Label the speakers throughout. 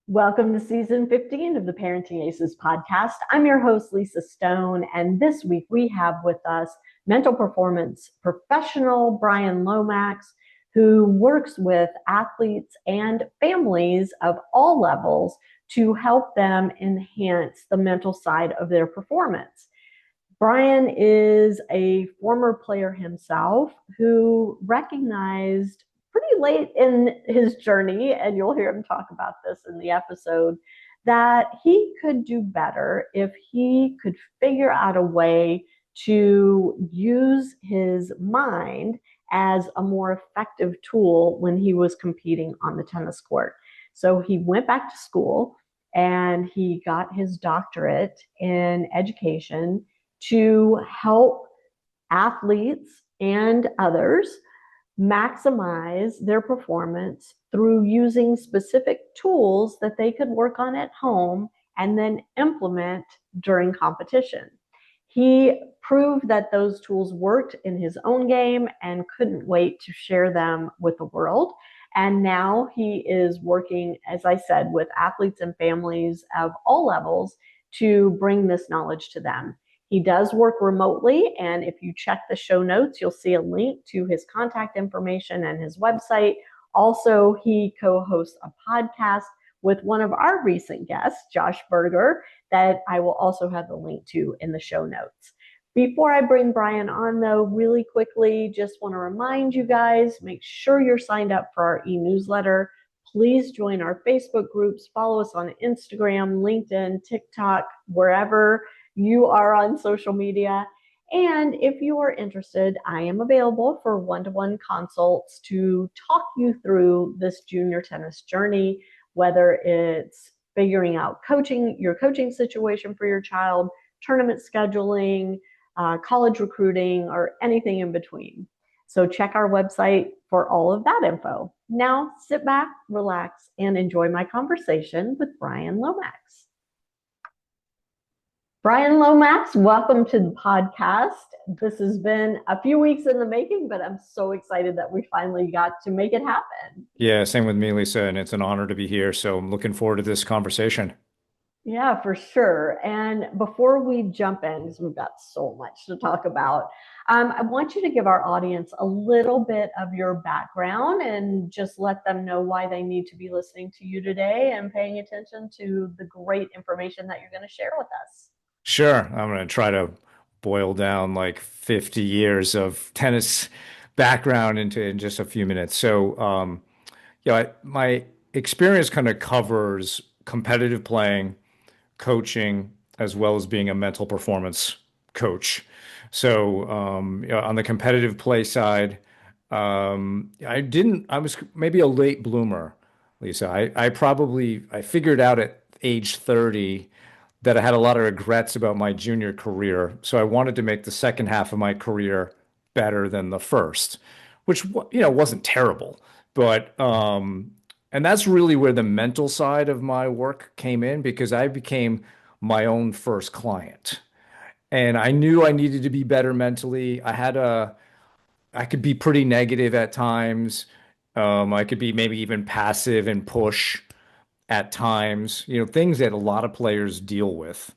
Speaker 1: Welcome to season 15 of the Parenting Aces podcast. I'm your host, Lisa Stone, and this week we have with us mental performance professional Brian Lomax, who works with athletes and families of all levels to help them enhance the mental side of their performance. Brian is a former player himself who recognized pretty late in his journey, and you'll hear him talk about this in the episode, that he could do better if he could figure out a way to use his mind as a more effective tool when he was competing on the tennis court. So he went back to school and he got his doctorate in education to help athletes and others maximize their performance through using specific tools that they could work on at home and then implement during competition. He proved that those tools worked in his own game and couldn't wait to share them with the world. And now he is working, as I said, with athletes and families of all levels to bring this knowledge to them. He does work remotely, and if you check the show notes, you'll see a link to his contact information and his website. Also, he co-hosts a podcast with one of our recent guests, Josh Berger, that I will also have the link to in the show notes. Before I bring Brian on, though, really quickly, just want to remind you guys, make sure you're signed up for our e-newsletter. Please join our Facebook groups, follow us on Instagram, LinkedIn, TikTok, wherever you are on social media. And if you are interested, I am available for one-to-one consults to talk you through this junior tennis journey, whether it's figuring out your coaching situation for your child, tournament scheduling, college recruiting, or anything in between. So check our website for all of that info. Now sit back, relax, and enjoy my conversation with Brian Lomax. Brian Lomax, welcome to the podcast. This has been a few weeks in the making, but I'm so excited that we finally got to make it happen.
Speaker 2: Yeah, same with me, Lisa, and it's an honor to be here. So I'm looking forward to this conversation.
Speaker 1: Yeah, for sure. And before we jump in, because we've got so much to talk about, I want you to give our audience a little bit of your background and just let them know why they need to be listening to you today and paying attention to the great information that you're going to share with us.
Speaker 2: Sure, I'm going to try to boil down like 50 years of tennis background into in just a few minutes. My experience kind of covers competitive playing, coaching, as well as being a mental performance coach. On the competitive play side, I was maybe a late bloomer, Lisa. I figured out at age 30 that I had a lot of regrets about my junior career. So I wanted to make the second half of my career better than the first, which, wasn't terrible. And that's really where the mental side of my work came in because I became my own first client. And I knew I needed to be better mentally. I could be pretty negative at times. I could be maybe even passive and push at times, things that a lot of players deal with.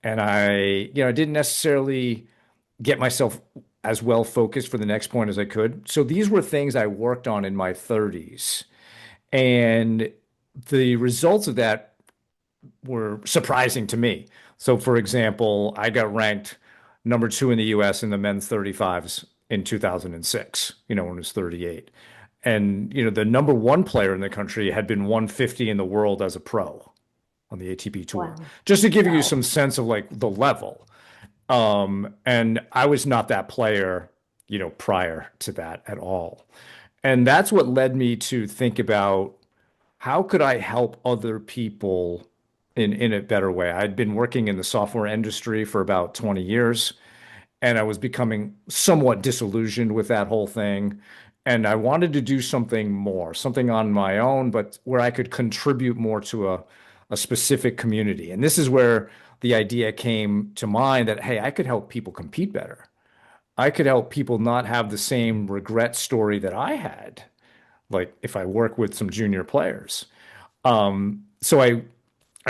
Speaker 2: And I didn't necessarily get myself as well focused for the next point as I could. So these were things I worked on in my 30s. And the results of that were surprising to me. So, for example, I got ranked number two in the US in the men's 35s in 2006, when I was 38. And, the number one player in the country had been 150 in the world as a pro on the ATP tour,
Speaker 1: Wow.
Speaker 2: just to give you
Speaker 1: Wow.
Speaker 2: some sense of like the level. And I was not that player, prior to that at all. And that's what led me to think about how could I help other people in a better way. I'd been working in the software industry for about 20 years, and I was becoming somewhat disillusioned with that whole thing. And I wanted to do something more, something on my own, but where I could contribute more to a specific community. And this is where the idea came to mind that, hey, I could help people compete better. I could help people not have the same regret story that I had, like if I work with some junior players. so I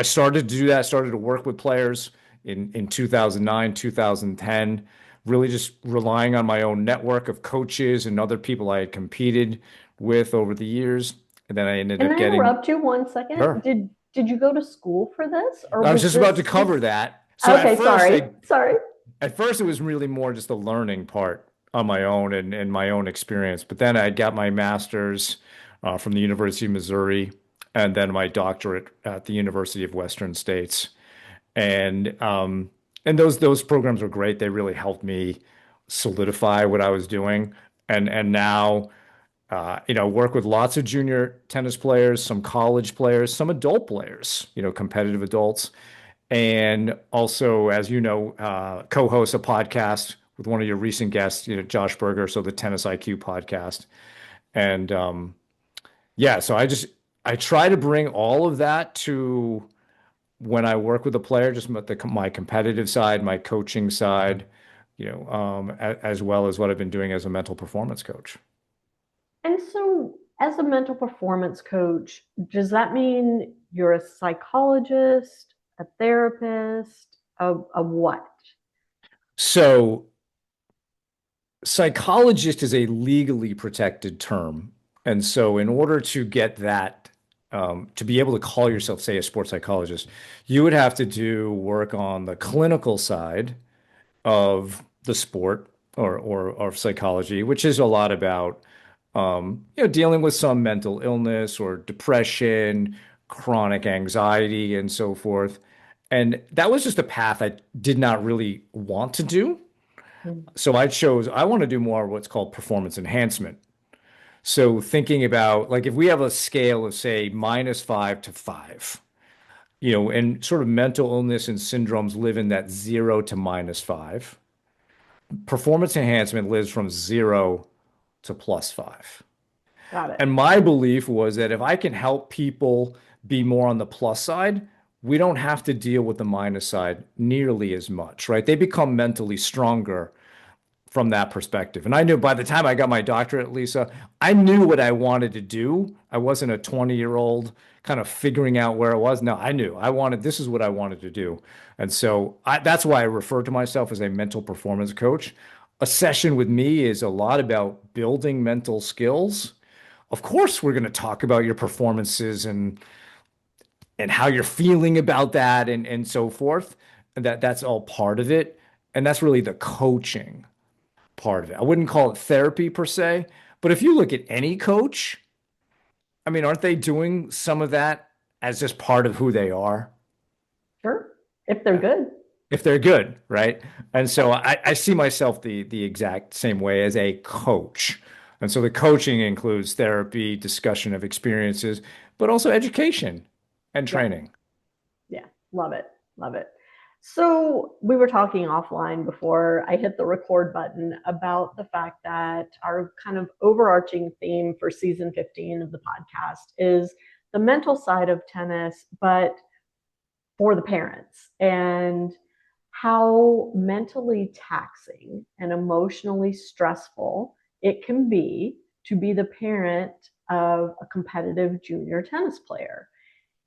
Speaker 2: started to do that, started to work with players in 2009, 2010, really just relying on my own network of coaches and other people I had competed with over the years. And then I ended
Speaker 1: Can
Speaker 2: up
Speaker 1: I
Speaker 2: getting,
Speaker 1: interrupt you 1 second?
Speaker 2: sure.
Speaker 1: Did you go to school for this, or
Speaker 2: I was
Speaker 1: was
Speaker 2: just about to
Speaker 1: this
Speaker 2: cover
Speaker 1: just
Speaker 2: that. So
Speaker 1: okay? Sorry.
Speaker 2: at first it was really more just the learning part on my own and my own experience. But then I got my master's from the University of Missouri and then my doctorate at the University of Western States. And and those programs were great. They really helped me solidify what I was doing. And now work with lots of junior tennis players, some college players, some adult players, competitive adults. And also, as you know, co-host a podcast with one of your recent guests, Josh Berger, so the Tennis IQ podcast. And yeah, so I try to bring all of that to when I work with a player, just my competitive side, my coaching side, as well as what I've been doing as a mental performance coach.
Speaker 1: And so, as a mental performance coach, does that mean you're a psychologist, a therapist, a what?
Speaker 2: So, psychologist is a legally protected term. And so, in order to get that, to be able to call yourself, say, a sports psychologist, you would have to do work on the clinical side of the sport or psychology, which is a lot about dealing with some mental illness or depression, chronic anxiety, and so forth. And that was just a path I did not really want to do. So I want to do more of what's called performance enhancement. So thinking about like if we have a scale of say -5 to 5, and sort of mental illness and syndromes live in that 0 to -5. Performance enhancement lives from 0 to +5.
Speaker 1: Got it.
Speaker 2: And my belief was that if I can help people be more on the plus side, we don't have to deal with the minus side nearly as much, right? They become mentally stronger from that perspective. And I knew by the time I got my doctorate, Lisa, I knew what I wanted to do. I wasn't a 20-year-old kind of figuring out where I was. No, I knew this is what I wanted to do. And so that's why I refer to myself as a mental performance coach. A session with me is a lot about building mental skills. Of course, we're going to talk about your performances and how you're feeling about that and so forth. And that's all part of it. And that's really the coaching part of it. I wouldn't call it therapy per se, but if you look at any coach, I mean, aren't they doing some of that as just part of who they are?
Speaker 1: Sure. If they're
Speaker 2: Yeah.
Speaker 1: good.
Speaker 2: If they're good, right? And so I see myself the exact same way as a coach. And so the coaching includes therapy, discussion of experiences, but also education and
Speaker 1: Yeah.
Speaker 2: training.
Speaker 1: Yeah. Love it. Love it. So we were talking offline before I hit the record button about the fact that our kind of overarching theme for season 15 of the podcast is the mental side of tennis, but for the parents, and how mentally taxing and emotionally stressful it can be to be the parent of a competitive junior tennis player.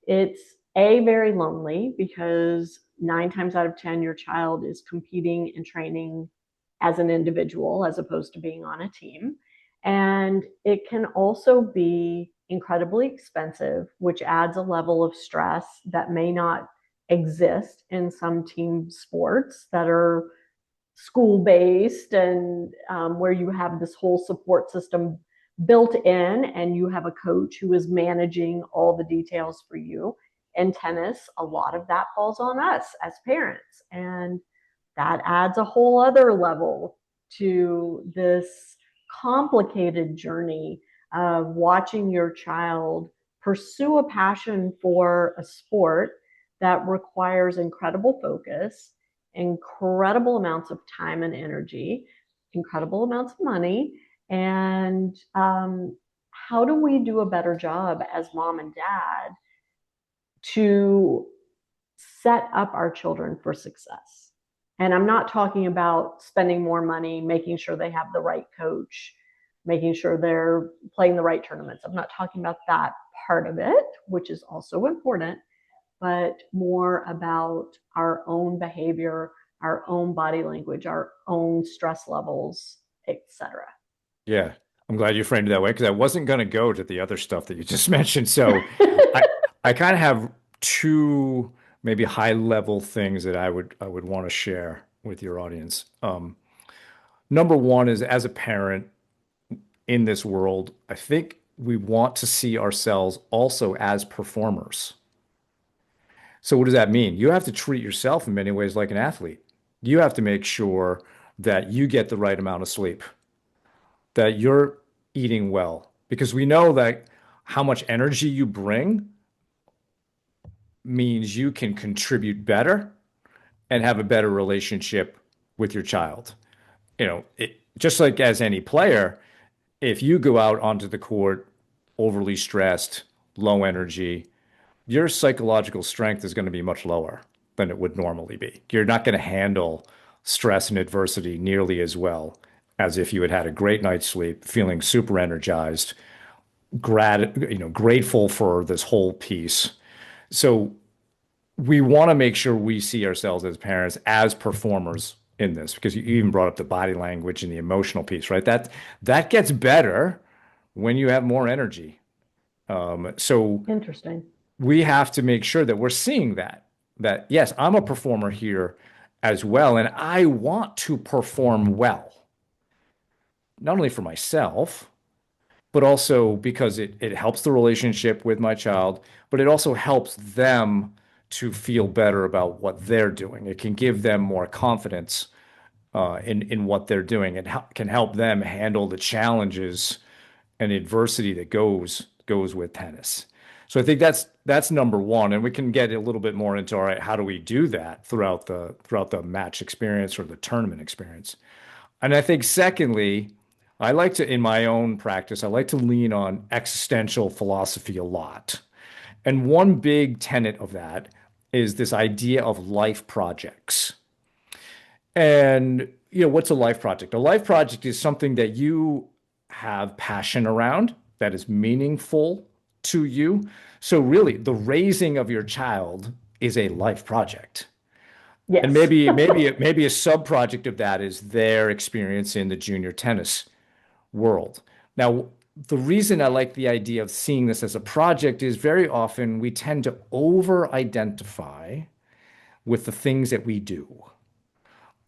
Speaker 1: It's very lonely because 9 times out of 10, your child is competing and training as an individual as opposed to being on a team. And it can also be incredibly expensive, which adds a level of stress that may not exist in some team sports that are school based and where you have this whole support system built in and you have a coach who is managing all the details for you. In tennis, a lot of that falls on us as parents, and that adds a whole other level to this complicated journey of watching your child pursue a passion for a sport that requires incredible focus, incredible amounts of time and energy, incredible amounts of money. And how do we do a better job as mom and dad to set up our children for success? And I'm not talking about spending more money, making sure they have the right coach, making sure they're playing the right tournaments. I'm not talking about that part of it, which is also important, but more about our own behavior, our own body language, our own stress levels, etc.
Speaker 2: Yeah. I'm glad you framed it that way because I wasn't going to go to the other stuff that you just mentioned. So I I kind of have two maybe high level things that I would want to share with your audience. Number one is as a parent in this world, I think we want to see ourselves also as performers. So what does that mean? You have to treat yourself in many ways like an athlete. You have to make sure that you get the right amount of sleep, that you're eating well, because we know that how much energy you bring means you can contribute better and have a better relationship with your child. Just like as any player, if you go out onto the court overly stressed, low energy, your psychological strength is going to be much lower than it would normally be. You're not going to handle stress and adversity nearly as well as if you had had a great night's sleep, feeling super energized, grateful for this whole piece. So we want to make sure we see ourselves as parents as performers in this, because you even brought up the body language and the emotional piece, right? That gets better when you have more energy. So
Speaker 1: Interesting.
Speaker 2: we have to make sure that we're seeing that yes, I'm a performer here as well, and I want to perform well, not only for myself, but also because it helps the relationship with my child, but it also helps them to feel better about what they're doing. It can give them more confidence in what they're doing. It can help them handle the challenges and adversity that goes with tennis. So I think that's number one, and we can get a little bit more into, all right, how do we do that throughout the match experience or the tournament experience? And I think secondly, I like to, in my own practice, I like to lean on existential philosophy a lot. And one big tenet of that is this idea of life projects. And, what's a life project? A life project is something that you have passion around, that is meaningful to you. So really, the raising of your child is a life project. And
Speaker 1: Yes.
Speaker 2: maybe a sub project of that is their experience in the junior tennis world. Now, the reason I like the idea of seeing this as a project is very often we tend to over identify with the things that we do.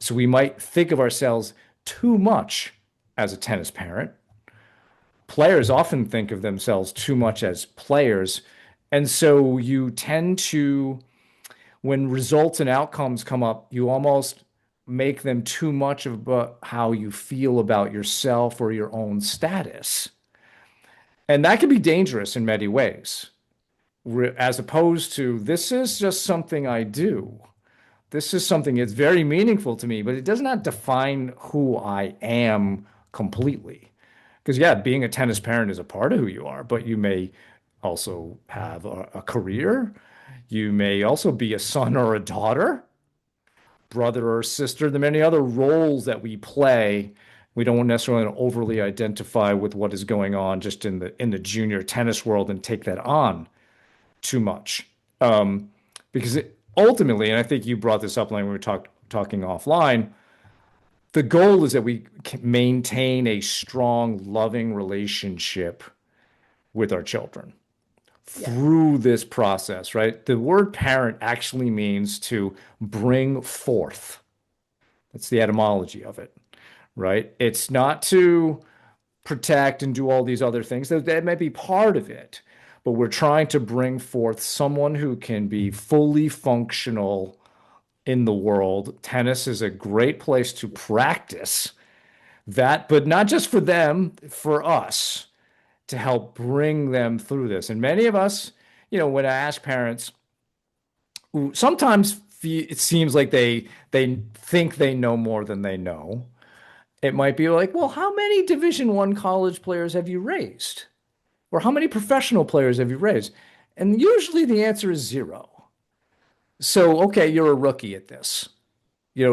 Speaker 2: So we might think of ourselves too much as a tennis parent. Players often think of themselves too much as players. And so you tend to, when results and outcomes come up, you almost make them too much about how you feel about yourself or your own status. And that can be dangerous in many ways, as opposed to this is just something I do. This is something that's very meaningful to me, but it does not define who I am completely. Because, yeah, being a tennis parent is a part of who you are, but you may also have a career. You may also be a son or a daughter, brother or sister, the many other roles that we play. We don't necessarily overly identify with what is going on just in the junior tennis world and take that on too much. Because ultimately, and I think you brought this up when we were talking offline, the goal is that we can maintain a strong, loving relationship with our children
Speaker 1: Yes.
Speaker 2: through this process, right? The word parent actually means to bring forth. That's the etymology of it, right? It's not to protect and do all these other things. That may be part of it, but we're trying to bring forth someone who can be fully functional in the world. Tennis is a great place to practice that, but not just for them, for us to help bring them through this. And many of us, when I ask parents, who sometimes it seems like they think they know more than they know. It might be like, well, how many Division I college players have you raised? Or how many professional players have you raised? And usually the answer is zero. So, okay, you're a rookie at this.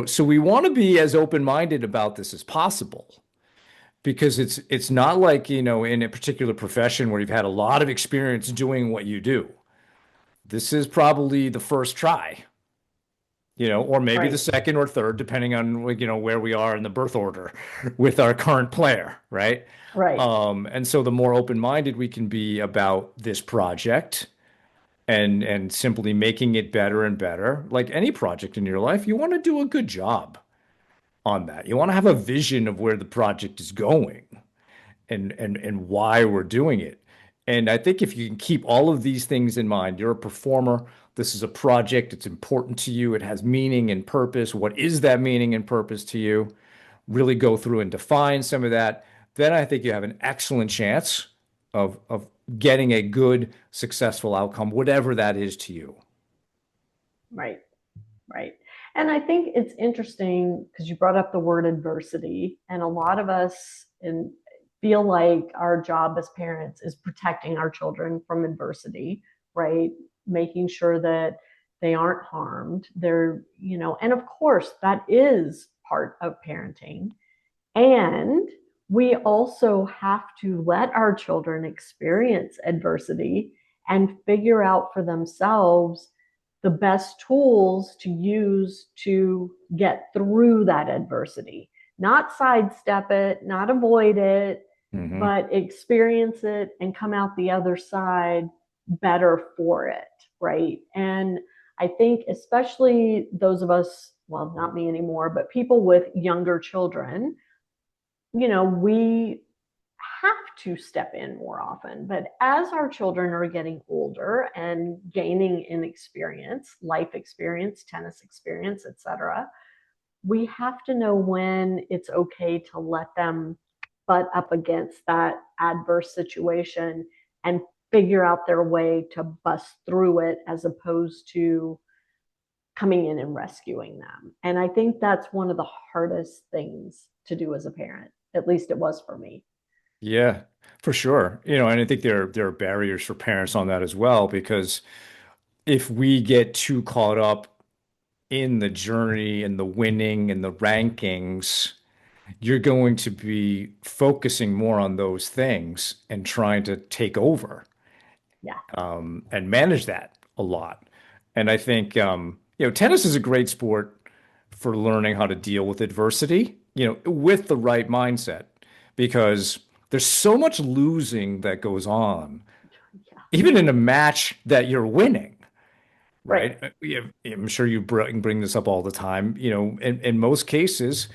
Speaker 2: So we want to be as open-minded about this as possible. because it's not like, in a particular profession where you've had a lot of experience doing what you do. This is probably the first try, or maybe the
Speaker 1: Right.
Speaker 2: second or third, depending on, where we are in the birth order with our current player, right?
Speaker 1: Right.
Speaker 2: And so the more open-minded we can be about this project and simply making it better and better, like any project in your life, you want to do a good job on that. You want to have a vision of where the project is going and why we're doing it. And I think if you can keep all of these things in mind, you're a performer. This is a project. It's important to you. It has meaning and purpose. What is that meaning and purpose to you? Really go through and define some of that. Then I think you have an excellent chance of getting a good, successful outcome, whatever that is to you.
Speaker 1: Right. Right. And I think it's interesting because you brought up the word adversity, and a lot of us feel like our job as parents is protecting our children from adversity, right? Making sure that they aren't harmed. And of course, that is part of parenting. And we also have to let our children experience adversity and figure out for themselves the best tools to use to get through that adversity. Not sidestep it, not avoid it,
Speaker 2: Hmm.
Speaker 1: but experience it and come out the other side better for it, right? And I think, especially those of us, well, not me anymore, but people with younger children, we have to step in more often. But as our children are getting older and gaining in experience, life experience, tennis experience, etc., we have to know when it's okay to let them butt up against that adverse situation and figure out their way to bust through it, as opposed to coming in and rescuing them. And I think that's one of the hardest things to do as a parent. At least it was for me.
Speaker 2: Yeah, for sure. And I think there are barriers for parents on that as well, because if we get too caught up in the journey and the winning and the rankings, you're going to be focusing more on those things and trying to take over
Speaker 1: Yeah.
Speaker 2: and manage that a lot. And I think, tennis is a great sport for learning how to deal with adversity, with the right mindset, because there's so much losing that goes on,
Speaker 1: Yeah.
Speaker 2: even in a match that you're winning.
Speaker 1: Right.
Speaker 2: Right. I'm sure you bring this up all the time. In most cases,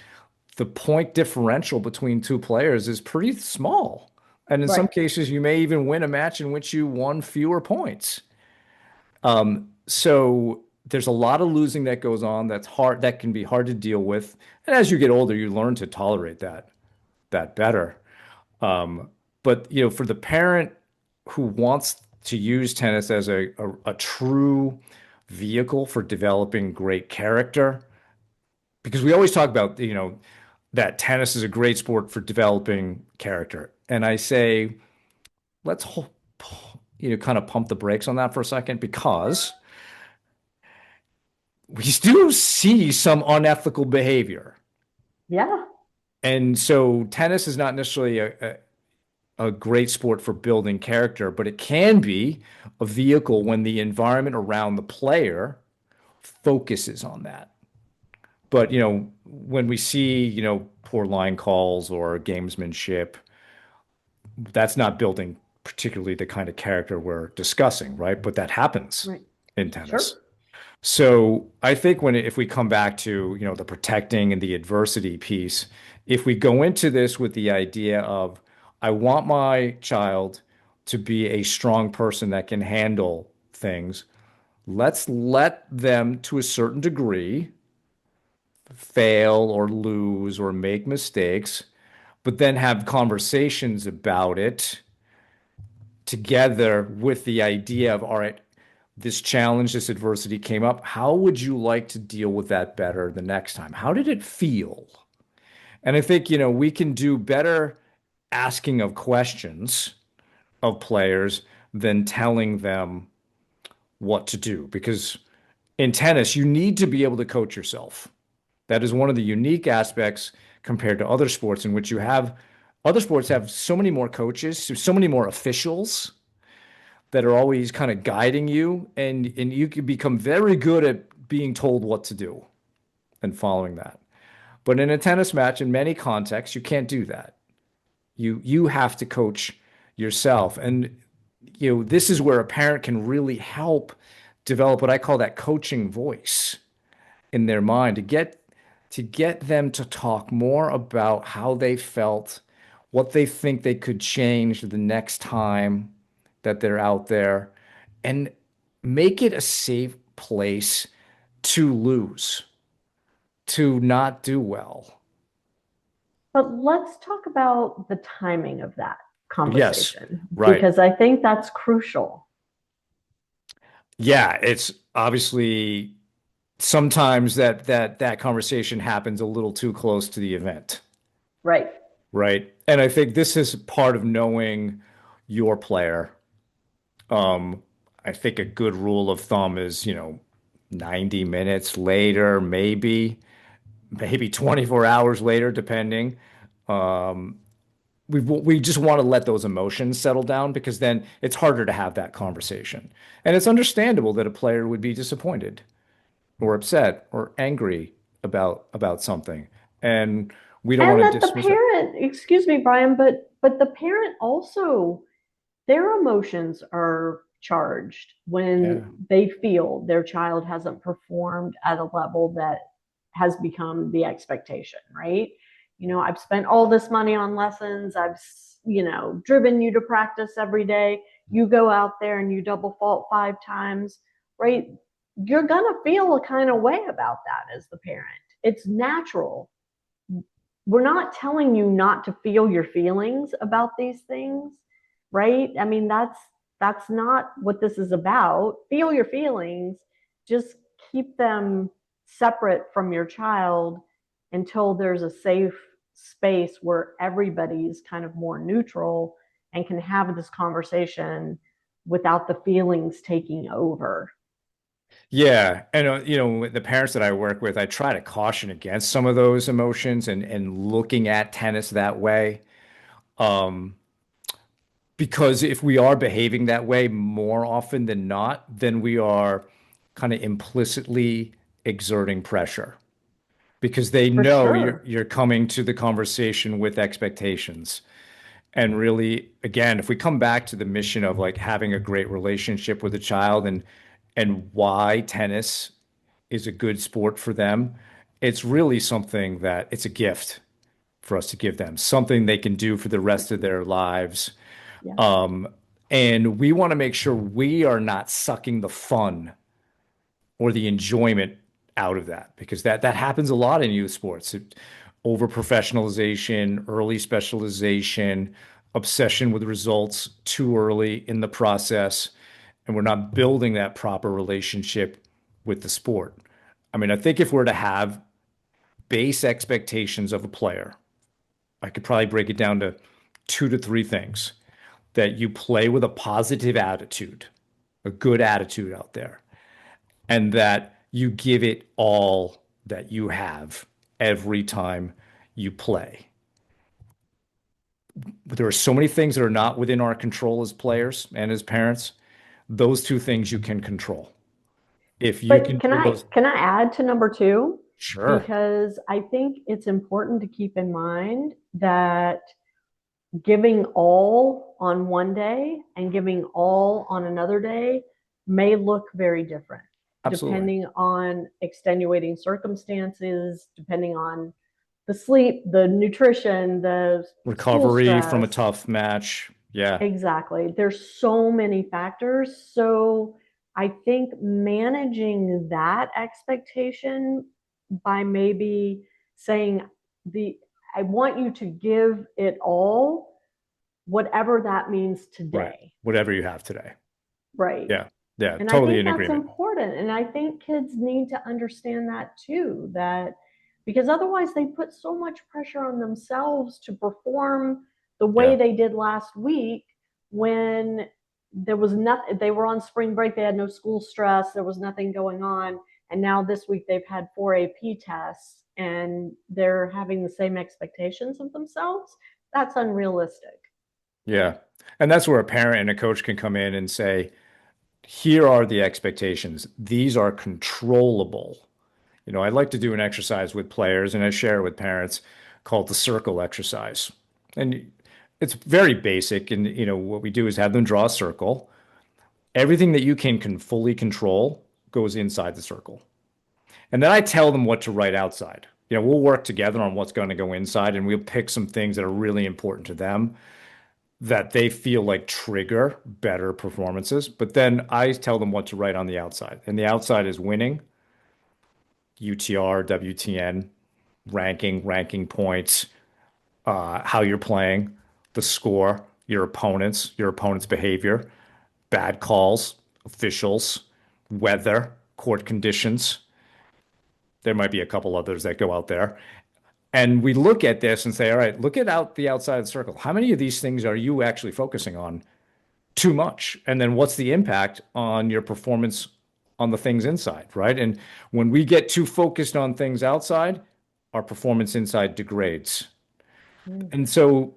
Speaker 2: the point differential between two players is pretty small. And in some
Speaker 1: Right.
Speaker 2: cases, you may even win a match in which you won fewer points. So there's a lot of losing that goes on that's hard, that can be hard to deal with. And as you get older, you learn to tolerate that better. But for the parent who wants to use tennis as a true vehicle for developing great character, because we always talk about, that tennis is a great sport for developing character. And I say, let's kind of pump the brakes on that for a second, because we do see some unethical behavior.
Speaker 1: Yeah.
Speaker 2: And so tennis is not necessarily a great sport for building character, but it can be a vehicle when the environment around the player focuses on that. But, when we see, poor line calls or gamesmanship, that's not building particularly the kind of character we're discussing, right? But that happens
Speaker 1: Right.
Speaker 2: in
Speaker 1: Sure.
Speaker 2: tennis. So I think if we come back to, the protecting and the adversity piece, if we go into this with the idea of, I want my child to be a strong person that can handle things, let's let them, to a certain degree, fail or lose or make mistakes, but then have conversations about it together with the idea of, all right, this challenge, this adversity came up. How would you like to deal with that better the next time? How did it feel? And I think, we can do better asking of questions of players than telling them what to do. Because in tennis, you need to be able to coach yourself. That is one of the unique aspects compared to other sports in which you have Other sports have so many more coaches, so many more officials that are always kind of guiding you, and you can become very good at being told what to do and following that. But in a tennis match, in many contexts, you can't do that. You have to coach yourself. And this is where a parent can really help develop what I call that coaching voice in their mind to get them to talk more about how they felt, what they think they could change the next time that they're out there, and make it a safe place to lose, to not do well.
Speaker 1: But let's talk about the timing of that
Speaker 2: Yes,
Speaker 1: conversation
Speaker 2: right.
Speaker 1: because I think that's crucial.
Speaker 2: Yeah, it's obviously sometimes that conversation happens a little too close to the event,
Speaker 1: Right.
Speaker 2: right? And I think this is part of knowing your player. Um, I think a good rule of thumb is, 90 minutes later, maybe 24 hours later, depending. Um, we just want to let those emotions settle down because then it's harder to have that conversation. And it's understandable that a player would be disappointed or upset or angry about something. And we don't
Speaker 1: And
Speaker 2: want
Speaker 1: that
Speaker 2: to
Speaker 1: the
Speaker 2: dismiss it.
Speaker 1: parent, excuse me, Brian, but the parent also, their emotions are charged when
Speaker 2: Yeah.
Speaker 1: they feel their child hasn't performed at a level that has become the expectation, right? I've spent all this money on lessons. I've, driven you to practice every day. You go out there and you double fault 5 times, right? You're going to feel a kind of way about that as the parent. It's natural. We're not telling you not to feel your feelings about these things, right? I mean, that's not what this is about. Feel your feelings, just keep them separate from your child until there's a safe space where everybody's kind of more neutral and can have this conversation without the feelings taking over.
Speaker 2: Yeah. And, with the parents that I work with, I try to caution against some of those emotions and looking at tennis that way. Um, because if we are behaving that way more often than not, then we are kind of implicitly exerting pressure because they
Speaker 1: For
Speaker 2: know you're
Speaker 1: sure.
Speaker 2: you're coming to the conversation with expectations. And really, again, if we come back to the mission of like having a great relationship with a child and why tennis is a good sport for them, it's really something that it's a gift for us to give them, something they can do for the rest of their lives.
Speaker 1: Yeah.
Speaker 2: And we want to make sure we are not sucking the fun or the enjoyment out of that because that happens a lot in youth sports. Over professionalization, early specialization, obsession with results too early in the process, and we're not building that proper relationship with the sport. I mean, I think if we're to have base expectations of a player, I could probably break it down to 2 to 3 things: that you play with a positive attitude, a good attitude out there, and that you give it all that you have every time you play. There are so many things that are not within our control as players and as parents. Those 2 things you can control. If you
Speaker 1: But
Speaker 2: can
Speaker 1: can
Speaker 2: do
Speaker 1: I
Speaker 2: those,
Speaker 1: can I add to number two?
Speaker 2: sure.
Speaker 1: Because I think it's important to keep in mind that giving all on one day and giving all on another day may look very different
Speaker 2: Absolutely.
Speaker 1: depending on extenuating circumstances, depending on the sleep, the nutrition, the school
Speaker 2: Recovery from a
Speaker 1: stress.
Speaker 2: tough match. Yeah.
Speaker 1: Exactly. There's so many factors. So I think managing that expectation by maybe saying the I want you to give it all, whatever that means
Speaker 2: Right.
Speaker 1: today.
Speaker 2: Whatever you have today.
Speaker 1: Right.
Speaker 2: Yeah. Yeah.
Speaker 1: And I
Speaker 2: Totally
Speaker 1: think
Speaker 2: in
Speaker 1: that's
Speaker 2: agreement.
Speaker 1: important. And I think kids need to understand that too, that because otherwise they put so much pressure on themselves to perform the way
Speaker 2: Yeah.
Speaker 1: they did last week when there was nothing, they were on spring break, they had no school stress, there was nothing going on. And now this week they've had 4 AP tests and they're having the same expectations of themselves. That's unrealistic.
Speaker 2: Yeah. And that's where a parent and a coach can come in and say, here are the expectations. These are controllable. I'd like to do an exercise with players and I share it with parents called the circle exercise. And it's very basic. And, what we do is have them draw a circle. Everything that you can fully control goes inside the circle. And then I tell them what to write outside. We'll work together on what's going to go inside and we'll pick some things that are really important to them that they feel like trigger better performances. But then I tell them what to write on the outside. And the outside is winning, UTR, WTN, ranking points, how you're playing, the score, your opponent's behavior, bad calls, officials, weather, court conditions. There might be a couple others that go out there. And we look at this and say, all right, look at the outside of the circle. How many of these things are you actually focusing on too much? And then what's the impact on your performance on the things inside, right? And when we get too focused on things outside, our performance inside degrades.
Speaker 1: Mm.
Speaker 2: And so,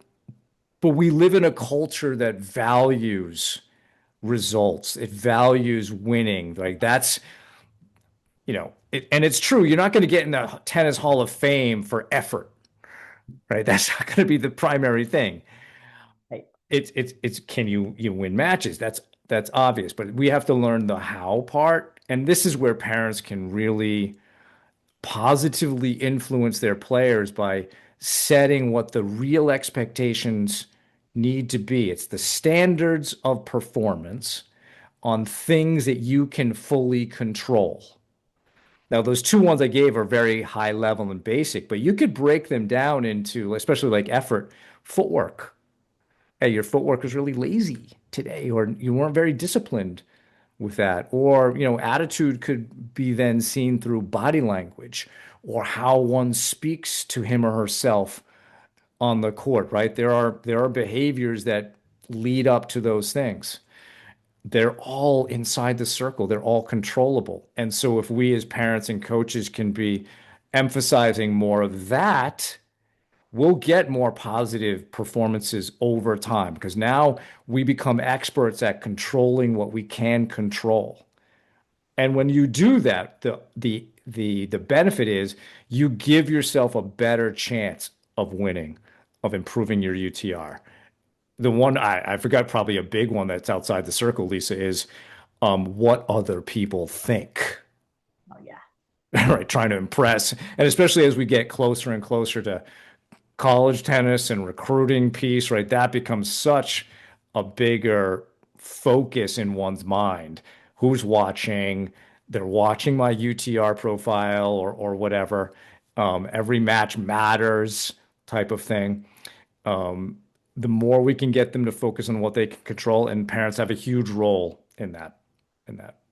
Speaker 2: but we live in a culture that values results. It values winning. Like that's, and it's true. You're not going to get in the tennis Hall of Fame for effort, right? That's not going to be the primary thing.
Speaker 1: Right.
Speaker 2: It's can you win matches? That's obvious, but we have to learn the how part. And this is where parents can really positively influence their players by setting what the real expectations need to be. It's the standards of performance on things that you can fully control. Now, those two ones I gave are very high level and basic, but you could break them down into, especially like effort, footwork. Hey, your footwork is really lazy today, or you weren't very disciplined with that. Or, attitude could be then seen through body language or how one speaks to him or herself on the court, right? There are behaviors that lead up to those things. They're all inside the circle. They're all controllable. And so if we as parents and coaches can be emphasizing more of that, we'll get more positive performances over time because now we become experts at controlling what we can control. And when you do that, the benefit is you give yourself a better chance of winning, of improving your UTR. The one I forgot, probably a big one that's outside the circle, Lisa, is what other people think.
Speaker 1: Oh, yeah.
Speaker 2: Right, trying to impress. And especially as we get closer and closer to college tennis and recruiting piece, right? That becomes such a bigger focus in one's mind. Who's watching? They're watching my UTR profile or whatever. Every match matters type of thing. The more we can get them to focus on what they can control, and parents have a huge role in that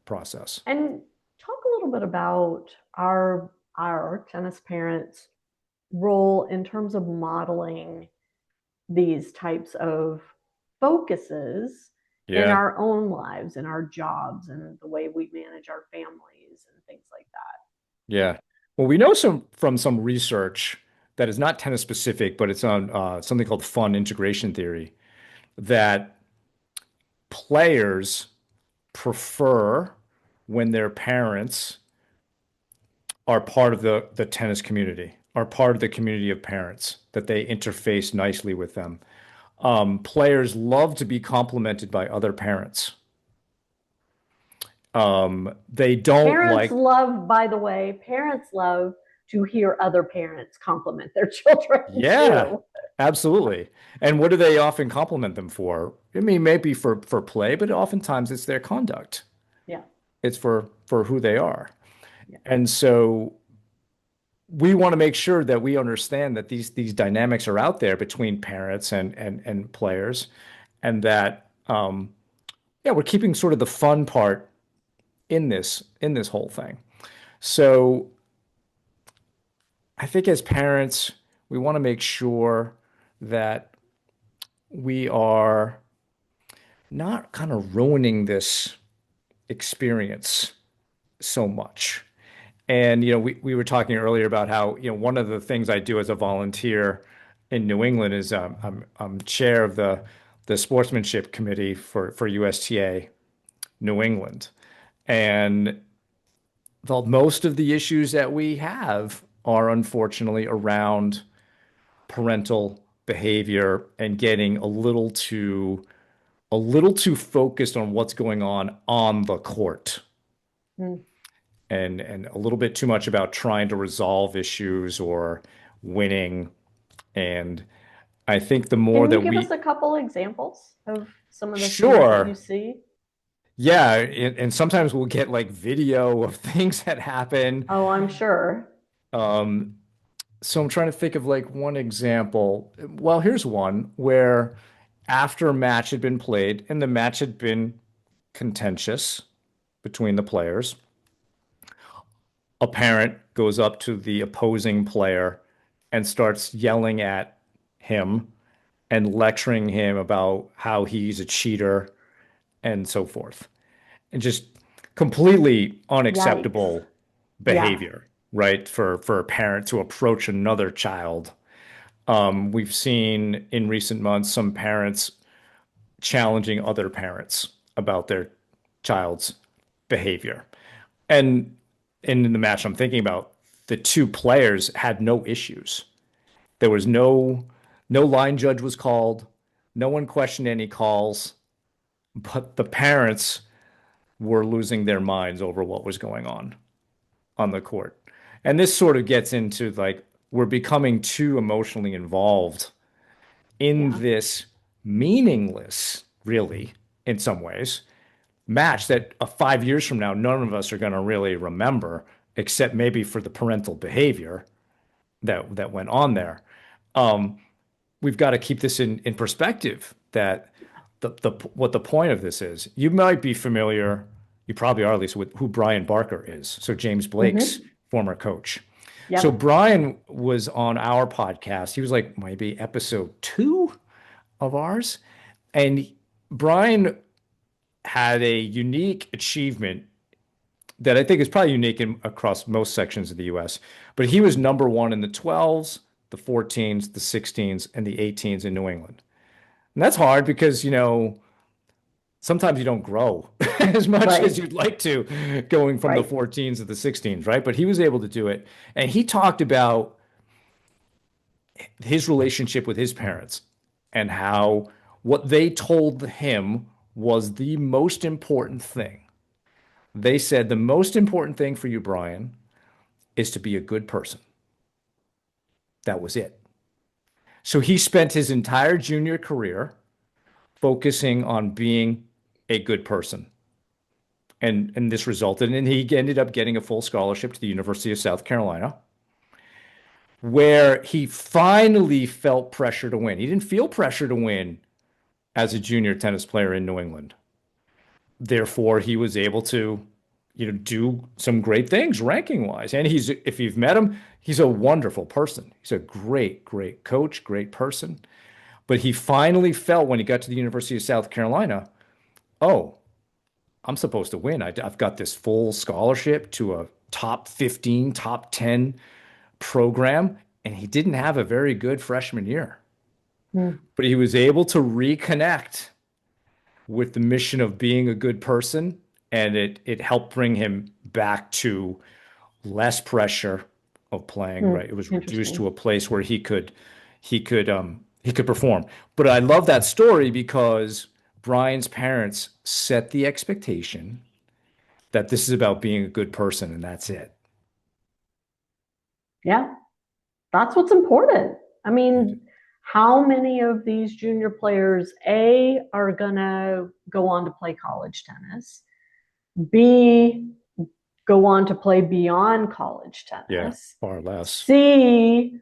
Speaker 2: process.
Speaker 1: And talk a little bit about our tennis parents' role in terms of modeling these types of focuses in
Speaker 2: Yeah.
Speaker 1: our own lives, in our jobs, and the way we manage our families and things like that.
Speaker 2: Yeah. Well, we know from some research that is not tennis specific, but it's on something called fun integration theory, that players prefer when their parents are part of the tennis community, are part of the community of parents, that they interface nicely with them. Players love to be complimented by other parents. They don't
Speaker 1: Parents
Speaker 2: like,
Speaker 1: love, by the way, parents love to hear other parents compliment their children
Speaker 2: yeah,
Speaker 1: too.
Speaker 2: absolutely. And what do they often compliment them for? I mean, maybe for play, but oftentimes it's their conduct.
Speaker 1: Yeah.
Speaker 2: It's for who they are.
Speaker 1: Yeah.
Speaker 2: And so we want to make sure that we understand that these dynamics are out there between parents and players, and that yeah, we're keeping sort of the fun part in this whole thing. So I think as parents, we want to make sure that we are not kind of ruining this experience so much. And we were talking earlier about how one of the things I do as a volunteer in New England is I'm chair of the sportsmanship committee for USTA New England, and most of the issues that we have are unfortunately around parental behavior and getting a little too focused on what's going on the court,
Speaker 1: Mm.
Speaker 2: and a little bit too much about trying to resolve issues or winning. And I think the more
Speaker 1: Can you
Speaker 2: that
Speaker 1: give us
Speaker 2: we
Speaker 1: a couple examples of some of the things that you
Speaker 2: sure.
Speaker 1: see?
Speaker 2: Yeah, and sometimes we'll get like video of things that happen.
Speaker 1: Oh, I'm sure.
Speaker 2: Um, so I'm trying to think of like one example. Well, here's one where after a match had been played and the match had been contentious between the players, a parent goes up to the opposing player and starts yelling at him and lecturing him about how he's a cheater and so forth. And just completely
Speaker 1: Yikes.
Speaker 2: unacceptable
Speaker 1: Yeah.
Speaker 2: behavior, right? For a parent to approach another child. We've seen in recent months some parents challenging other parents about their child's behavior. And in the match I'm thinking about, the two players had no issues. There was no line judge was called. No one questioned any calls, but the parents were losing their minds over what was going on the court. And this sort of gets into like we're becoming too emotionally involved in
Speaker 1: Yeah.
Speaker 2: this meaningless, really, in some ways, match that 5 years from now, none of us are going to really remember, except maybe for the parental behavior that went on there. We've got to keep this in perspective that the what the point of this is. You might be familiar, you probably are at least, with who Brian Barker is. So James Blake's
Speaker 1: Hmm.
Speaker 2: former coach. So
Speaker 1: Yep.
Speaker 2: Brian was on our podcast. He was like maybe episode 2 of ours. And Brian had a unique achievement that I think is probably unique across most sections of the US. But he was number one in the 12s, the 14s, the 16s, and the 18s in New England. And that's hard because, sometimes you don't grow as much as
Speaker 1: Right.
Speaker 2: you'd like to going from the
Speaker 1: Right.
Speaker 2: 14s to the 16s, right? But he was able to do it. And he talked about his relationship with his parents and how what they told him was the most important thing. They said the most important thing for you, Brian, is to be a good person. That was it. So he spent his entire junior career focusing on being a good person. And this resulted in he ended up getting a full scholarship to the University of South Carolina, where he finally felt pressure to win. He didn't feel pressure to win as a junior tennis player in New England. Therefore, he was able to, do some great things ranking wise. And if you've met him, he's a wonderful person. He's a great, great coach, great person. But he finally felt when he got to the University of South Carolina, oh, I'm supposed to win. I've got this full scholarship to a top 15, top 10 program. And he didn't have a very good freshman year,
Speaker 1: Mm.
Speaker 2: but he was able to reconnect with the mission of being a good person. And it helped bring him back to less pressure of playing,
Speaker 1: Mm.
Speaker 2: right? It was reduced to
Speaker 1: Interesting.
Speaker 2: a place where he could perform. But I love that story because Brian's parents set the expectation that this is about being a good person and that's it.
Speaker 1: Yeah. That's what's important. I
Speaker 2: It-
Speaker 1: mean, how many of these junior players, A, are going to go on to play college tennis, B, go on to play beyond college
Speaker 2: yeah,
Speaker 1: tennis,
Speaker 2: far less.
Speaker 1: C,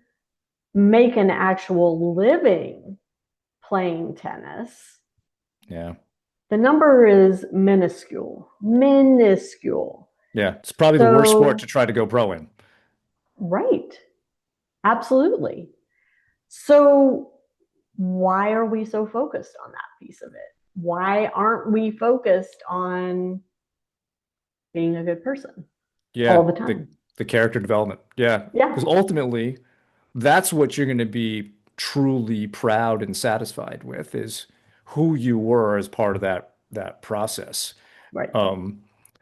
Speaker 1: make an actual living playing tennis?
Speaker 2: Yeah.
Speaker 1: The number is minuscule, minuscule.
Speaker 2: Yeah. It's probably the worst sport to
Speaker 1: So,
Speaker 2: try to go pro in.
Speaker 1: right, absolutely. So, why are we so focused on that piece of it? Why aren't we focused on being a good person all
Speaker 2: Yeah.
Speaker 1: the
Speaker 2: The
Speaker 1: time?
Speaker 2: the character development. Yeah.
Speaker 1: Yeah.
Speaker 2: Because ultimately, that's what you're going to be. truly proud and satisfied with is who you were as part of that process.
Speaker 1: Right.
Speaker 2: Um,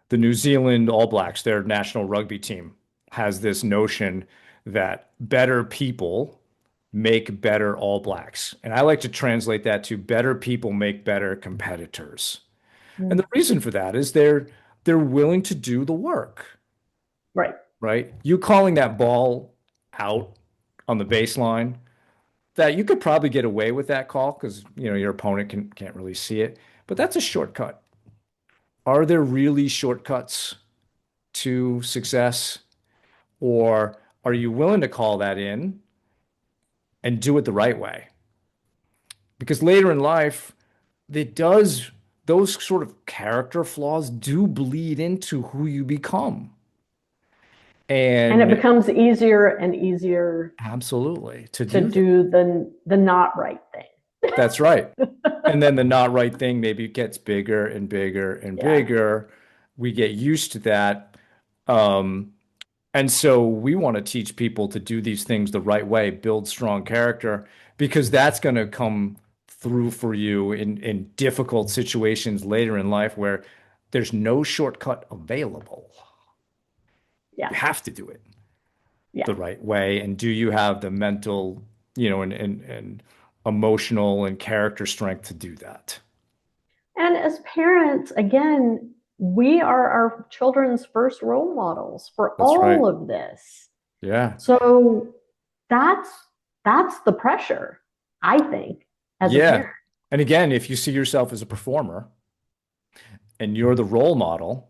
Speaker 2: the New Zealand All Blacks, their national rugby team, has this notion that better people make better All Blacks. And I like to translate that to better people make better competitors. And the
Speaker 1: Mm.
Speaker 2: reason for that is they're willing to do the work,
Speaker 1: Right.
Speaker 2: right? You calling that ball out on the baseline, that you could probably get away with that call because your opponent can't really see it, but that's a shortcut. Are there really shortcuts to success, or are you willing to call that in and do it the right way? Because later in life, it does, those sort of character flaws do bleed into who you become.
Speaker 1: And it
Speaker 2: And
Speaker 1: becomes easier and easier
Speaker 2: absolutely to
Speaker 1: to
Speaker 2: do that.
Speaker 1: do the not right thing.
Speaker 2: That's right. And then the not right thing maybe gets bigger and bigger and
Speaker 1: Yeah.
Speaker 2: bigger. We get used to that. Um, and so we want to teach people to do these things the right way, build strong character, because that's going to come through for you in difficult situations later in life where there's no shortcut available.
Speaker 1: Yeah.
Speaker 2: You have to do it
Speaker 1: Yeah.
Speaker 2: the right way. And do you have the mental, and emotional and character strength to do that?
Speaker 1: And as parents, again, we are our children's first role models for
Speaker 2: That's
Speaker 1: all
Speaker 2: right.
Speaker 1: of this.
Speaker 2: Yeah.
Speaker 1: So that's that's the pressure, I think, as a
Speaker 2: Yeah.
Speaker 1: parent.
Speaker 2: And again, if you see yourself as a performer and you're the role model,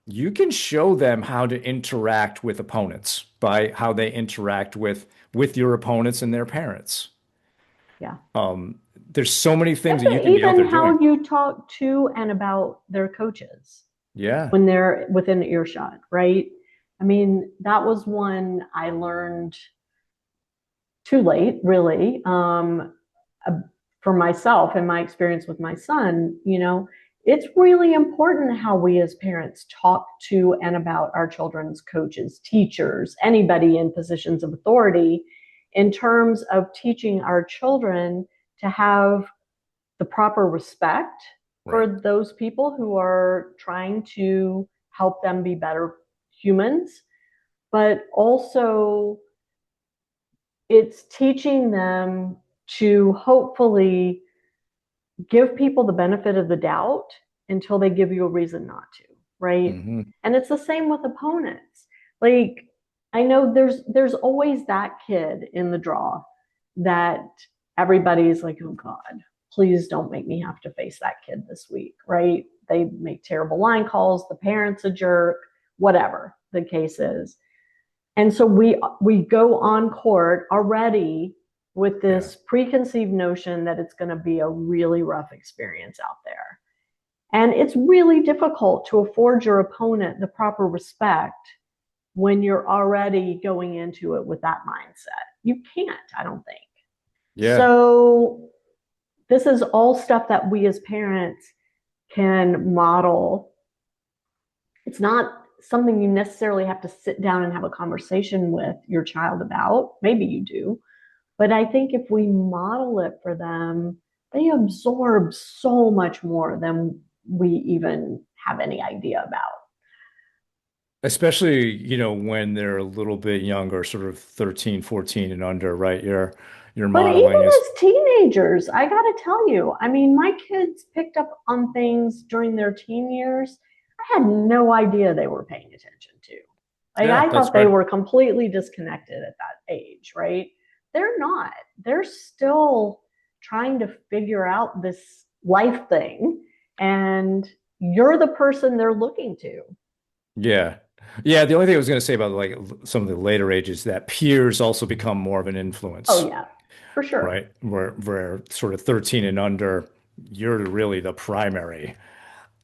Speaker 2: you can show them how to interact with opponents by how they interact with your opponents and their parents.
Speaker 1: Yeah.
Speaker 2: Um, there's so many things that you
Speaker 1: And
Speaker 2: can be out
Speaker 1: even
Speaker 2: there doing.
Speaker 1: how you talk to and about their coaches
Speaker 2: Yeah.
Speaker 1: when they're within earshot, right? I mean, that was one I learned too late, really, uh, for myself and my experience with my son. It's really important how we as parents talk to and about our children's coaches, teachers, anybody in positions of authority, in terms of teaching our children to have the proper respect
Speaker 2: Right.
Speaker 1: for those people who are trying to help them be better humans, but also it's teaching them to hopefully give people the benefit of the doubt until they give you a reason not to, right?
Speaker 2: Hmm.
Speaker 1: And it's the same with opponents. Like, I know there's always that kid in the draw that everybody's like, oh God, please don't make me have to face that kid this week, right? They make terrible line calls, the parent's a jerk, whatever the case is. And so we go on court already with
Speaker 2: Yeah.
Speaker 1: this preconceived notion that it's going to be a really rough experience out there. And it's really difficult to afford your opponent the proper respect when you're already going into it with that mindset. You can't, I don't think.
Speaker 2: Yeah.
Speaker 1: So this is all stuff that we as parents can model. It's not something you necessarily have to sit down and have a conversation with your child about. Maybe you do. But I think if we model it for them, they absorb so much more than we even have any idea about.
Speaker 2: Especially, when they're a little bit younger, sort of 13, 14 and under, right? Your
Speaker 1: But even
Speaker 2: modeling is,
Speaker 1: as teenagers, I got to tell you, I mean, my kids picked up on things during their teen years I had no idea they were paying attention to. Like,
Speaker 2: yeah,
Speaker 1: I
Speaker 2: that's
Speaker 1: thought they
Speaker 2: right.
Speaker 1: were completely disconnected at that age, right? They're not. They're still trying to figure out this life thing, and you're the person they're looking to.
Speaker 2: Yeah. Yeah. The only thing I was going to say about like some of the later ages that peers also become more of an
Speaker 1: Oh,
Speaker 2: influence,
Speaker 1: yeah, for sure.
Speaker 2: right? Where sort of 13 and under, you're really the primary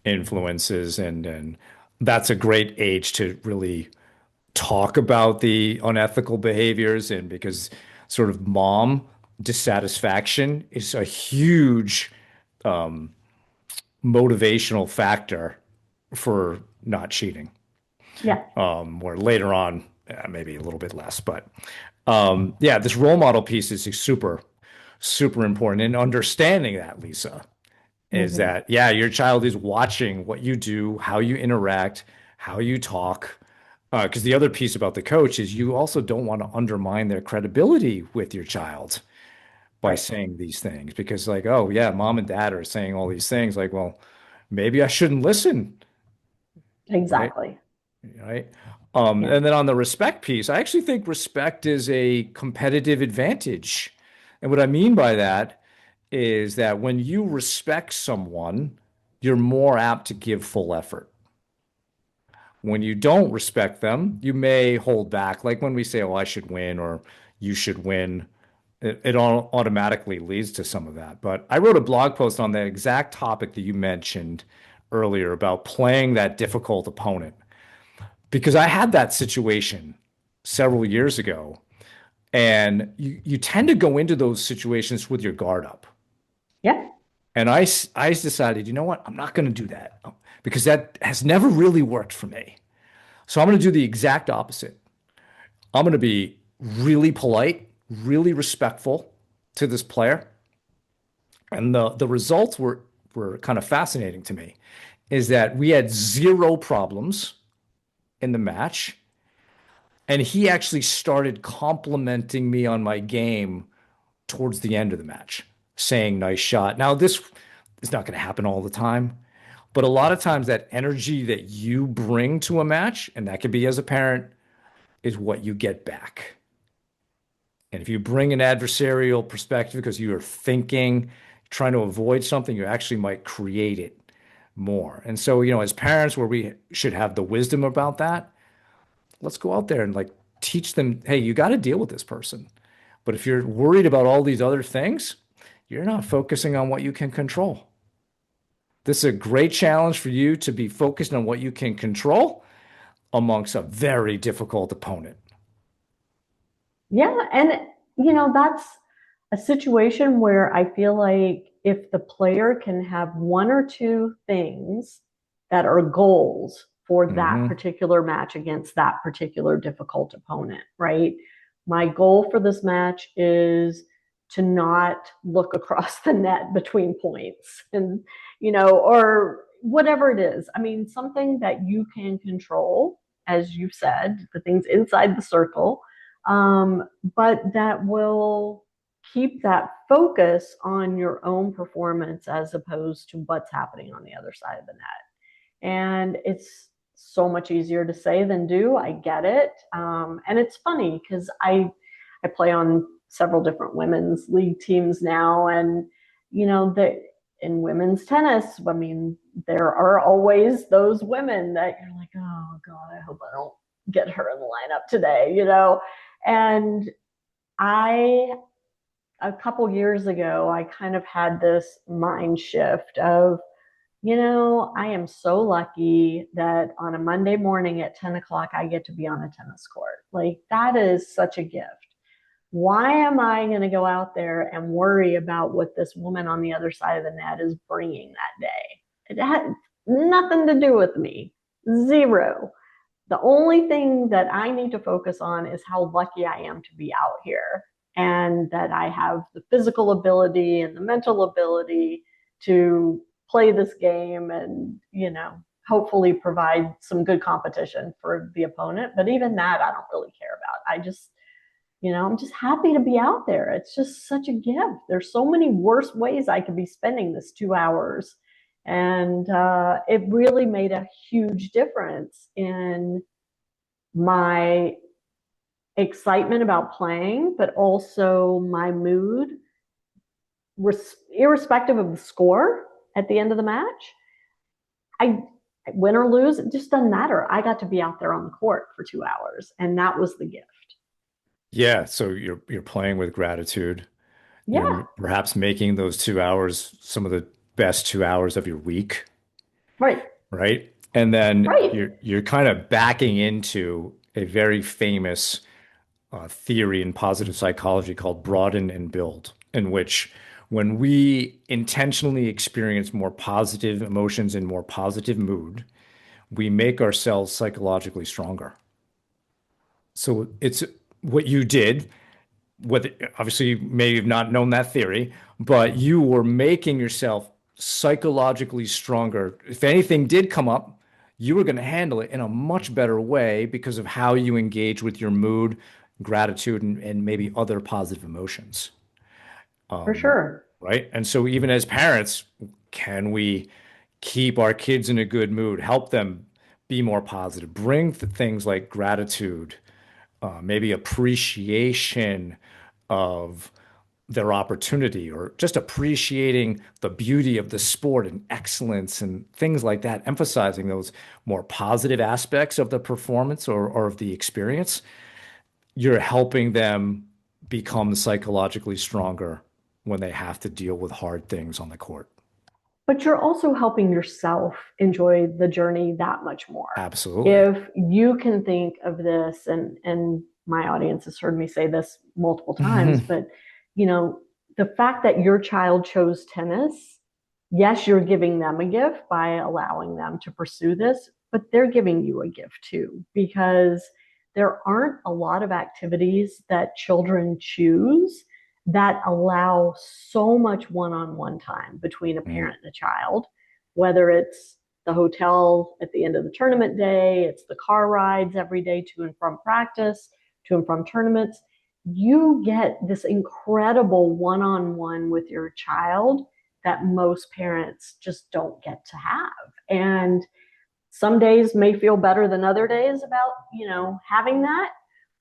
Speaker 2: influences. And that's a great age to really talk about the unethical behaviors. And because sort of mom dissatisfaction is a huge motivational factor for not cheating.
Speaker 1: Yeah.
Speaker 2: Where later on, maybe a little bit less, but yeah, this role model piece is super. super important. And understanding that, Lisa, is
Speaker 1: Hmm.
Speaker 2: that, yeah, your child is watching what you do, how you interact, how you talk. Because the other piece about the coach is you also don't want to undermine their credibility with your child by
Speaker 1: Right.
Speaker 2: saying these things. Because, like, oh, yeah, mom and dad are saying all these things. Like, well, maybe I shouldn't listen, right?
Speaker 1: Exactly.
Speaker 2: Right.
Speaker 1: Yeah.
Speaker 2: And then on the respect piece, I actually think respect is a competitive advantage. And what I mean by that is that when you respect someone, you're more apt to give full effort. When you don't respect them, you may hold back. Like when we say, oh, I should win or you should win, it all automatically leads to some of that. But I wrote a blog post on that exact topic that you mentioned earlier about playing that difficult opponent because I had that situation several years ago. And you tend to go into those situations with your guard up.
Speaker 1: Yeah.
Speaker 2: And I decided, you know what? I'm not going to do that because that has never really worked for me. So I'm going to do the exact opposite. I'm going to be really polite, really respectful to this player. And the results were kind of fascinating to me is that we had zero problems in the match. And he actually started complimenting me on my game towards the end of the match, saying, nice shot. Now, this is not going to happen all the time, but a lot of times that energy that you bring to a match, and that could be as a parent, is what you get back. And if you bring an adversarial perspective because you are thinking, trying to avoid something, you actually might create it more. And so, as parents, where we should have the wisdom about that, let's go out there and like teach them, hey, you got to deal with this person. But if you're worried about all these other things, you're not focusing on what you can control. This is a great challenge for you to be focused on what you can control amongst a very difficult opponent.
Speaker 1: Yeah. And, that's a situation where I feel like if the player can have one or two things that are goals for that
Speaker 2: Hmm.
Speaker 1: particular match against that particular difficult opponent, right? My goal for this match is to not look across the net between points and, or whatever it is. I mean, something that you can control, as you said, the things inside the circle, but that will keep that focus on your own performance as opposed to what's happening on the other side of the net. And it's so much easier to say than do. I get it. And it's funny because I play on several different women's league teams now. And, that in women's tennis, I mean, there are always those women that you're like, oh God, I hope I don't get her in the lineup today, And I a couple years ago, I kind of had this mind shift of, I am so lucky that on a Monday morning at 10 o'clock, I get to be on a tennis court. Like, that is such a gift. Why am I going to go out there and worry about what this woman on the other side of the net is bringing that day? It had nothing to do with me. Zero. The only thing that I need to focus on is how lucky I am to be out here and that I have the physical ability and the mental ability to play this game and, hopefully provide some good competition for the opponent. But even that, I don't really care about. I'm just happy to be out there. It's just such a gift. There's so many worse ways I could be spending this 2 hours. And it really made a huge difference in my excitement about playing, but also my mood, irrespective of the score at the end of the match. I win or lose, it just doesn't matter. I got to be out there on the court for 2 hours, and that was the gift.
Speaker 2: Yeah, so you're playing with gratitude.
Speaker 1: Yeah,
Speaker 2: You're perhaps making those 2 hours some of the best 2 hours of your week,
Speaker 1: right,
Speaker 2: right? And then
Speaker 1: right.
Speaker 2: you're kind of backing into a very famous theory in positive psychology called broaden and build, in which when we intentionally experience more positive emotions and more positive mood, we make ourselves psychologically stronger. So it's what you did whether obviously you may have not known that theory, but you were making yourself psychologically stronger. If anything did come up, you were going to handle it in a much better way because of how you engage with your mood, gratitude, and maybe other positive emotions.
Speaker 1: For sure.
Speaker 2: Right. And so, even as parents, can we keep our kids in a good mood, help them be more positive, bring things like gratitude, maybe appreciation of their opportunity, or just appreciating the beauty of the sport and excellence and things like that, emphasizing those more positive aspects of the performance or of the experience. You're helping them become psychologically stronger when they have to deal with hard things on the court.
Speaker 1: But you're also helping yourself enjoy the journey that much more.
Speaker 2: Absolutely.
Speaker 1: If you can think of this, and my audience has heard me say this multiple times, but you know, the fact that your child chose tennis, yes, you're giving them a gift by allowing them to pursue this, but they're giving you a gift too, because there aren't a lot of activities that children choose that allow so much one-on-one time between a parent and a child, whether it's the hotel at the end of the tournament day, it's the car rides every day to and from practice, to and from tournaments. You get this incredible one-on-one with your child that most parents just don't get to have. And some days may feel better than other days about, having that.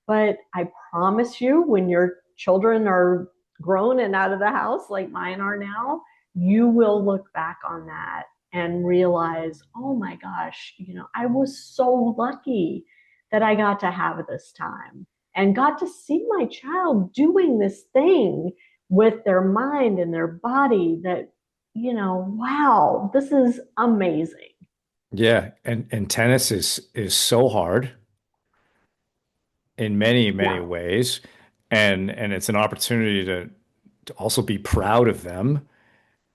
Speaker 1: But I promise you, when your children are grown and out of the house like mine are now, you will look back on that and realize, oh my gosh, I was so lucky that I got to have this time and got to see my child doing this thing with their mind and their body that, wow, this is amazing.
Speaker 2: Yeah, and tennis is so hard in many, many
Speaker 1: Yeah.
Speaker 2: ways. And it's an opportunity to also be proud of them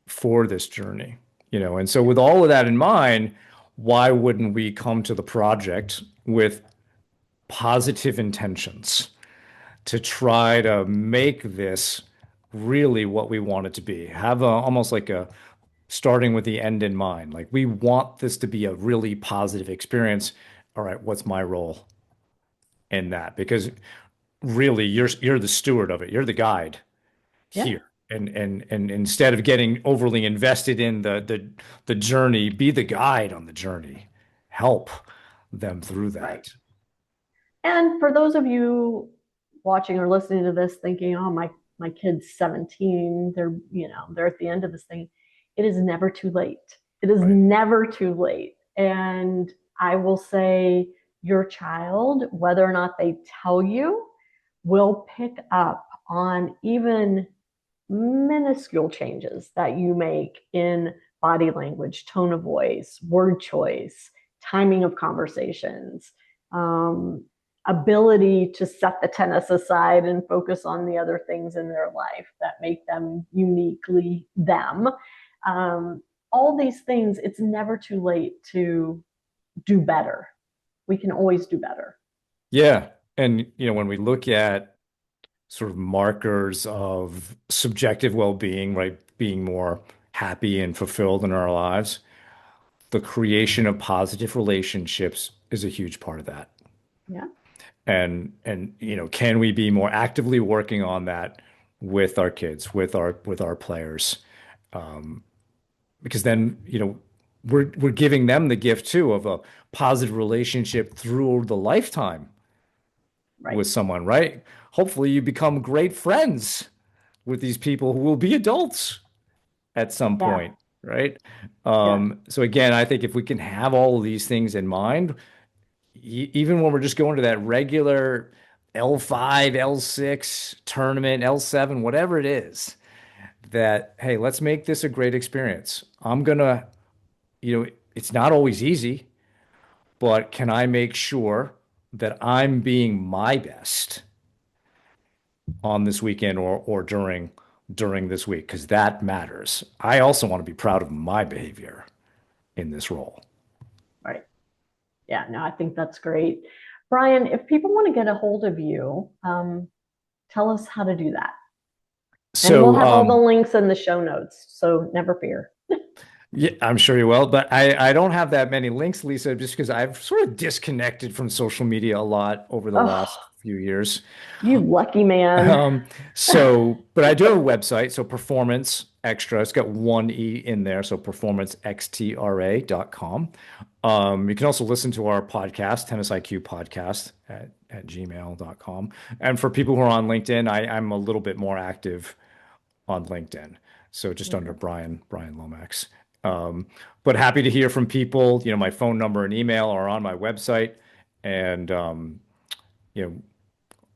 Speaker 2: for this journey. And so with all of that in mind, why wouldn't we come to the project with positive intentions to try to make this really what we want it to be? Have almost like a starting with the end in mind. Like, we want this to be a really positive experience. All right, what's my role in that? Because really, you're the steward of it. You're the guide
Speaker 1: Yeah.
Speaker 2: here. And instead of getting overly invested in the journey, be the guide on the journey. Help them through
Speaker 1: Right.
Speaker 2: that.
Speaker 1: And for those of you watching or listening to this thinking, oh, my kid's 17, they're at the end of this thing. It is never too late. It is
Speaker 2: Right.
Speaker 1: never too late. And I will say your child, whether or not they tell you, will pick up on even minuscule changes that you make in body language, tone of voice, word choice, timing of conversations, um, ability to set the tennis aside and focus on the other things in their life that make them uniquely them. All these things, it's never too late to do better. We can always do better.
Speaker 2: Yeah. And, when we look at sort of markers of subjective well-being, right, being more happy and fulfilled in our lives, the creation of positive relationships is a huge part of that.
Speaker 1: Yeah.
Speaker 2: And can we be more actively working on that with our kids, with our players? Because then, we're giving them the gift too of a positive relationship through the lifetime
Speaker 1: Right.
Speaker 2: with someone, right? Hopefully you become great friends with these people who will be adults at some
Speaker 1: Yeah.
Speaker 2: point, right?
Speaker 1: Yeah.
Speaker 2: So again, I think if we can have all of these things in mind, even when we're just going to that regular L5, L6 tournament, L7, whatever it is, that, hey, let's make this a great experience. I'm gonna, it's not always easy, but can I make sure that I'm being my best on this weekend or during this week? Because that matters. I also want to be proud of my behavior in this role.
Speaker 1: Right. Yeah, no, I think that's great. Brian, if people want to get a hold of you, Tell us how to do that. And we'll
Speaker 2: So,
Speaker 1: have all the links in the show notes, so never fear.
Speaker 2: yeah, I'm sure you will, but I don't have that many links, Lisa, just because I've sort of disconnected from social media a lot over the
Speaker 1: Oh,
Speaker 2: last few years.
Speaker 1: you lucky man.
Speaker 2: Um, but I do have a website, so Performance Extra. It's got one E in there, so performanceextra.com. You can also listen to our podcast, Tennis IQ Podcast at gmail.com. And for people who are on LinkedIn, I'm a little bit more active on LinkedIn. So just under Brian Lomax. Um, but happy to hear from people. My phone number and email are on my website. And you know,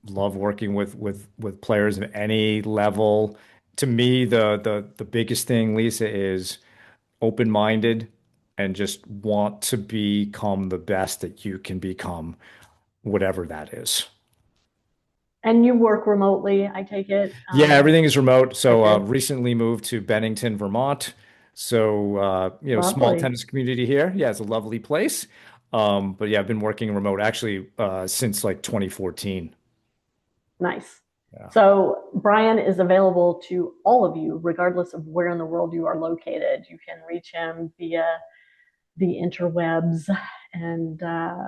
Speaker 2: love working with players at any level. To me, the biggest thing, Lisa, is open-minded and just want to become the best that you can become, whatever that is.
Speaker 1: And you work remotely, I take it.
Speaker 2: Yeah, everything is remote. So
Speaker 1: Okay,
Speaker 2: recently moved to Bennington, Vermont. So small
Speaker 1: lovely.
Speaker 2: tennis community here. Yeah, it's a lovely place. But yeah, I've been working remote actually since like 2014.
Speaker 1: Nice.
Speaker 2: Yeah.
Speaker 1: So Brian is available to all of you, regardless of where in the world you are located. You can reach him via the interwebs, and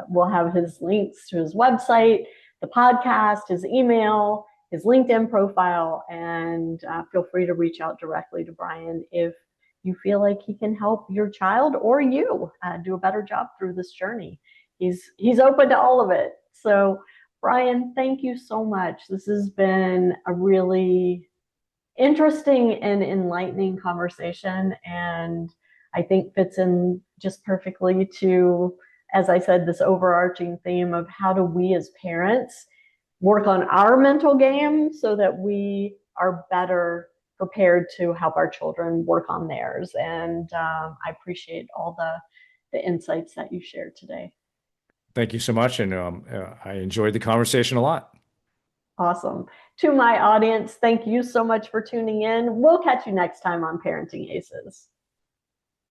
Speaker 1: we'll have his links to his website, the podcast, his email, his LinkedIn profile, and feel free to reach out directly to Brian if you feel like he can help your child or you do a better job through this journey. He's open to all of it. So, Brian, thank you so much. This has been a really interesting and enlightening conversation, and I think fits in just perfectly to, as I said, this overarching theme of how do we as parents work on our mental game so that we are better prepared to help our children work on theirs. And I appreciate all the insights that you shared today.
Speaker 2: Thank you so much. And I enjoyed the conversation a lot.
Speaker 1: Awesome. To my audience, thank you so much for tuning in. We'll catch you next time on Parenting Aces.